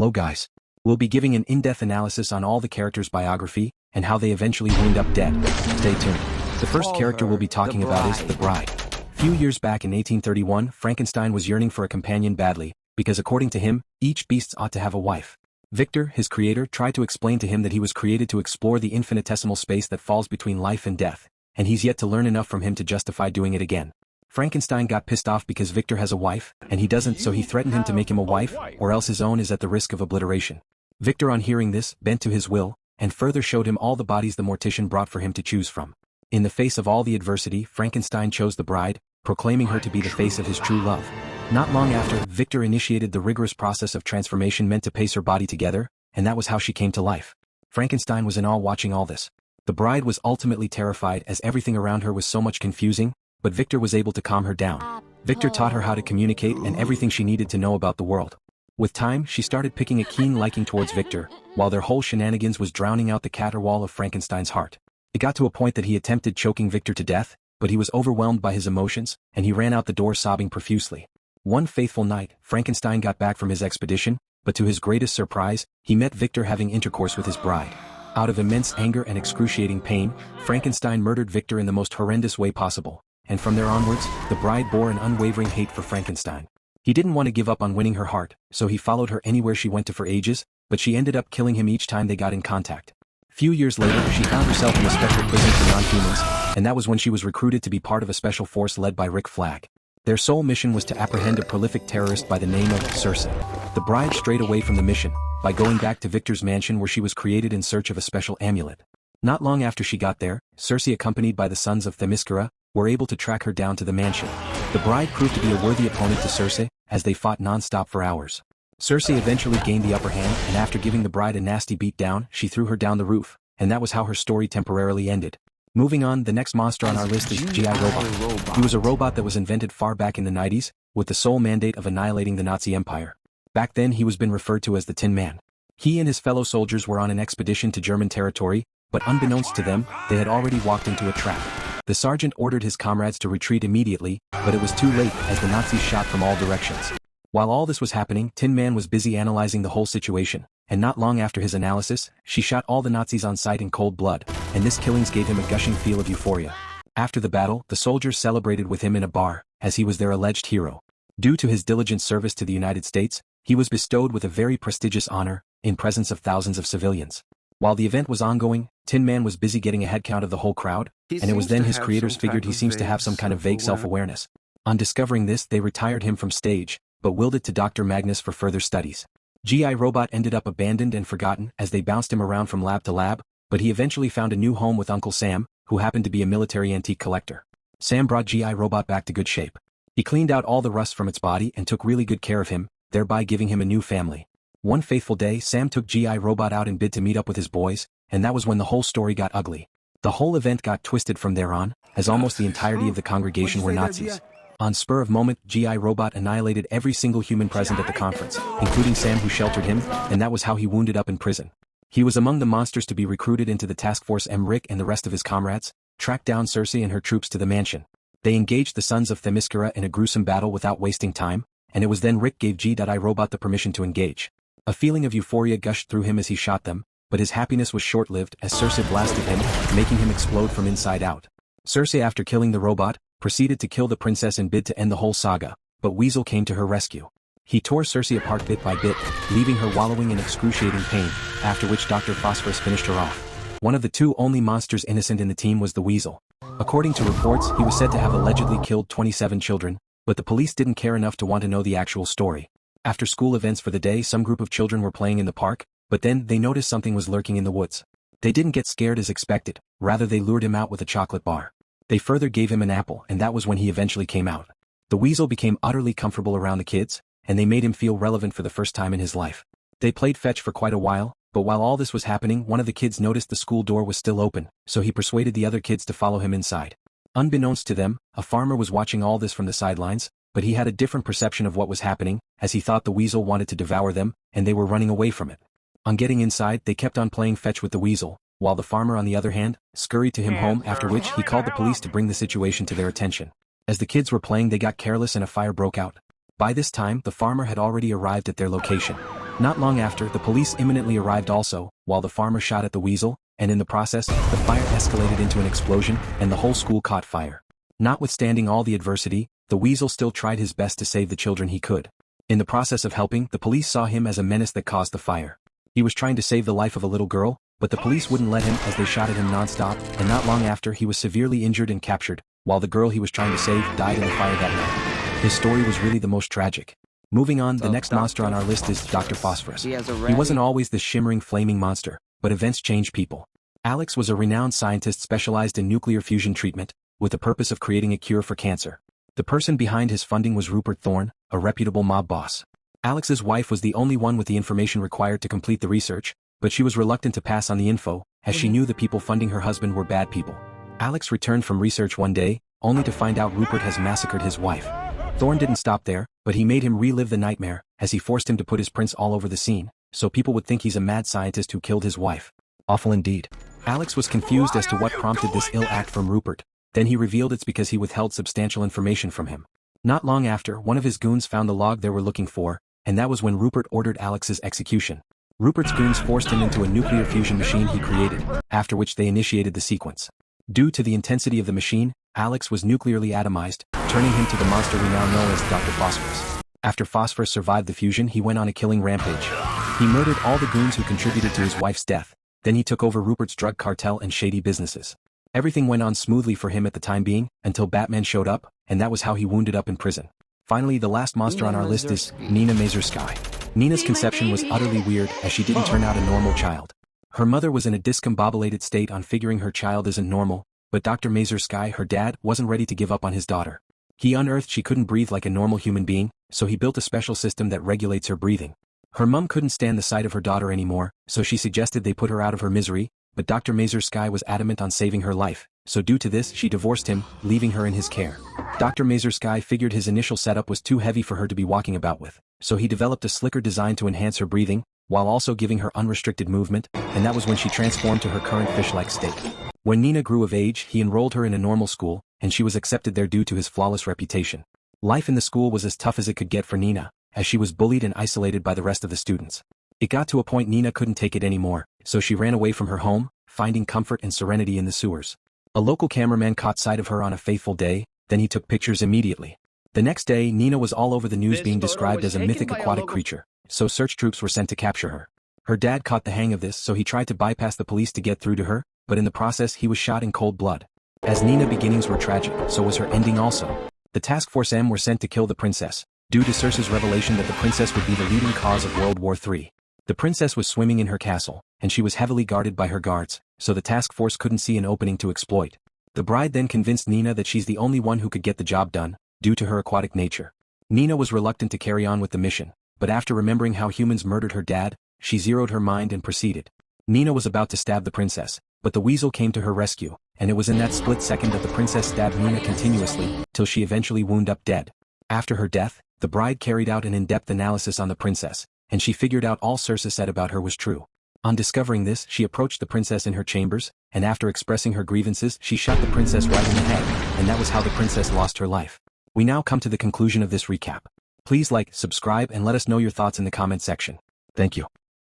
Hello guys. We'll be giving an in-depth analysis on all the characters' biography, and how they eventually wound up dead. Stay tuned. The first character we'll be talking about is the bride. A few years back in 1831, Frankenstein was yearning for a companion badly, because according to him, each beast ought to have a wife. Victor, his creator, tried to explain to him that he was created to explore the infinitesimal space that falls between life and death, and he's yet to learn enough from him to justify doing it again. Frankenstein got pissed off because Victor has a wife, and he doesn't, so he threatened him to make him a wife, or else his own is at the risk of obliteration. Victor, on hearing this, bent to his will, and further showed him all the bodies the mortician brought for him to choose from. In the face of all the adversity, Frankenstein chose the bride, proclaiming her to be the face of his true love. Not long after, Victor initiated the rigorous process of transformation meant to pace her body together, and that was how she came to life. Frankenstein was in awe watching all this. The bride was ultimately terrified as everything around her was so much confusing, but Victor was able to calm her down. Victor taught her how to communicate and everything she needed to know about the world. With time, she started picking a keen liking towards Victor, while their whole shenanigans was drowning out the caterwaul of Frankenstein's heart. It got to a point that he attempted choking Victor to death, but he was overwhelmed by his emotions, and he ran out the door sobbing profusely. One fateful night, Frankenstein got back from his expedition, but to his greatest surprise, he met Victor having intercourse with his bride. Out of immense anger and excruciating pain, Frankenstein murdered Victor in the most horrendous way possible. And from there onwards, the bride bore an unwavering hate for Frankenstein. He didn't want to give up on winning her heart, so he followed her anywhere she went to for ages, but she ended up killing him each time they got in contact. Few years later, she found herself in a special prison for non-humans, and that was when she was recruited to be part of a special force led by Rick Flag. Their sole mission was to apprehend a prolific terrorist by the name of Circe. The bride strayed away from the mission, by going back to Victor's mansion where she was created in search of a special amulet. Not long after she got there, Circe, accompanied by the sons of Themyscira, were able to track her down to the mansion. The bride proved to be a worthy opponent to Circe, as they fought non-stop for hours. Circe eventually gained the upper hand, and after giving the bride a nasty beat down, she threw her down the roof, and that was how her story temporarily ended. Moving on, the next monster on our list is G.I. Robot. He was a robot that was invented far back in the 90s, with the sole mandate of annihilating the Nazi Empire. Back then he was been referred to as the Tin Man. He and his fellow soldiers were on an expedition to German territory, but unbeknownst to them, they had already walked into a trap. The sergeant ordered his comrades to retreat immediately, but it was too late as the Nazis shot from all directions. While all this was happening, Tin Man was busy analyzing the whole situation, and not long after his analysis, she shot all the Nazis on sight in cold blood, and this killings gave him a gushing feel of euphoria. After the battle, the soldiers celebrated with him in a bar, as he was their alleged hero. Due to his diligent service to the United States, he was bestowed with a very prestigious honor, in presence of thousands of civilians. While the event was ongoing, Tin Man was busy getting a head count of the whole crowd, and it was then his creators figured he seems to have some kind of vague self-awareness. On discovering this, they retired him from stage, but willed it to Dr. Magnus for further studies. G.I. Robot ended up abandoned and forgotten as they bounced him around from lab to lab, but he eventually found a new home with Uncle Sam, who happened to be a military antique collector. Sam brought G.I. Robot back to good shape. He cleaned out all the rust from its body and took really good care of him, thereby giving him a new family. One fateful day, Sam took G.I. Robot out and bid to meet up with his boys, and that was when the whole story got ugly. The whole event got twisted from there on, as almost the entirety of the congregation were Nazis. On spur of moment, G.I. Robot annihilated every single human present at the conference, including Sam who sheltered him, and that was how he wounded up in prison. He was among the monsters to be recruited into the Task Force. Rick and the rest of his comrades tracked down Circe and her troops to the mansion. They engaged the sons of Themyscira in a gruesome battle without wasting time, and it was then Rick gave G.I. Robot the permission to engage. A feeling of euphoria gushed through him as he shot them, but his happiness was short-lived as Circe blasted him, making him explode from inside out. Circe, after killing the robot, proceeded to kill the princess in bid to end the whole saga, but Weasel came to her rescue. He tore Circe apart bit by bit, leaving her wallowing in excruciating pain, after which Dr. Phosphorus finished her off. One of the two only monsters innocent in the team was the Weasel. According to reports, he was said to have allegedly killed 27 children, but the police didn't care enough to want to know the actual story. After school events for the day, some group of children were playing in the park, but then they noticed something was lurking in the woods. They didn't get scared as expected, rather they lured him out with a chocolate bar. They further gave him an apple, and that was when he eventually came out. The Weasel became utterly comfortable around the kids, and they made him feel relevant for the first time in his life. They played fetch for quite a while, but while all this was happening, one of the kids noticed the school door was still open, so he persuaded the other kids to follow him inside. Unbeknownst to them, a farmer was watching all this from the sidelines, but he had a different perception of what was happening, as he thought the Weasel wanted to devour them, and they were running away from it. On getting inside, they kept on playing fetch with the Weasel, while the farmer on the other hand, scurried to him home, after which he called the police to bring the situation to their attention. As the kids were playing, they got careless and a fire broke out. By this time, the farmer had already arrived at their location. Not long after, the police imminently arrived also, while the farmer shot at the weasel, and in the process, the fire escalated into an explosion, and the whole school caught fire. Notwithstanding all the adversity, the weasel still tried his best to save the children he could. In the process of helping, the police saw him as a menace that caused the fire. He was trying to save the life of a little girl, but the police wouldn't let him as they shot at him non-stop, and not long after he was severely injured and captured, while the girl he was trying to save died in the fire that night. His story was really the most tragic. Moving on, the next monster on our list is Dr. Phosphorus. He wasn't always this shimmering flaming monster, but events change people. Alex was a renowned scientist specialized in nuclear fusion treatment, with the purpose of creating a cure for cancer. The person behind his funding was Rupert Thorne, a reputable mob boss. Alex's wife was the only one with the information required to complete the research, but she was reluctant to pass on the info, as she knew the people funding her husband were bad people. Alex returned from research one day, only to find out Rupert has massacred his wife. Thorne didn't stop there, but he made him relive the nightmare, as he forced him to put his prints all over the scene, so people would think he's a mad scientist who killed his wife. Awful indeed. Alex was confused as to what prompted this ill act from Rupert. Then he revealed it's because he withheld substantial information from him. Not long after, one of his goons found the log they were looking for, and that was when Rupert ordered Alex's execution. Rupert's goons forced him into a nuclear fusion machine he created, after which they initiated the sequence. Due to the intensity of the machine, Alex was nuclearly atomized, turning him to the monster we now know as Dr. Phosphorus. After Phosphorus survived the fusion, he went on a killing rampage. He murdered all the goons who contributed to his wife's death. Then he took over Rupert's drug cartel and shady businesses. Everything went on smoothly for him at the time being, until Batman showed up, and that was how he wounded up in prison. Finally, the last monster on our list is Nina Mazursky. Nina's conception was utterly weird, as she didn't turn out a normal child. Her mother was in a discombobulated state on figuring her child isn't normal, but Dr. Mazursky, her dad, wasn't ready to give up on his daughter. He unearthed she couldn't breathe like a normal human being, so he built a special system that regulates her breathing. Her mom couldn't stand the sight of her daughter anymore, so she suggested they put her out of her misery, but Dr. Mazursky was adamant on saving her life, so due to this she divorced him, leaving her in his care. Dr. Mazursky figured his initial setup was too heavy for her to be walking about with, so he developed a slicker design to enhance her breathing, while also giving her unrestricted movement, and that was when she transformed to her current fish-like state. When Nina grew of age, he enrolled her in a normal school, and she was accepted there due to his flawless reputation. Life in the school was as tough as it could get for Nina, as she was bullied and isolated by the rest of the students. It got to a point Nina couldn't take it anymore, so she ran away from her home, finding comfort and serenity in the sewers. A local cameraman caught sight of her on a fateful day, then he took pictures immediately. The next day, Nina was all over the news being described as a mythic aquatic creature, so search troops were sent to capture her. Her dad caught the hang of this, so he tried to bypass the police to get through to her, but in the process he was shot in cold blood. As Nina's beginnings were tragic, so was her ending also. The Task Force M were sent to kill the princess, due to Cersei's revelation that the princess would be the leading cause of World War III. The princess was swimming in her castle, and she was heavily guarded by her guards, so the task force couldn't see an opening to exploit. The bride then convinced Nina that she's the only one who could get the job done, due to her aquatic nature. Nina was reluctant to carry on with the mission, but after remembering how humans murdered her dad, she zeroed her mind and proceeded. Nina was about to stab the princess, but the weasel came to her rescue, and it was in that split second that the princess stabbed Nina continuously, till she eventually wound up dead. After her death, the bride carried out an in-depth analysis on the princess, and she figured out all Cersei said about her was true. On discovering this, she approached the princess in her chambers, and after expressing her grievances, she shot the princess right in the head, and that was how the princess lost her life. We now come to the conclusion of this recap. Please like, subscribe, and let us know your thoughts in the comment section. Thank you.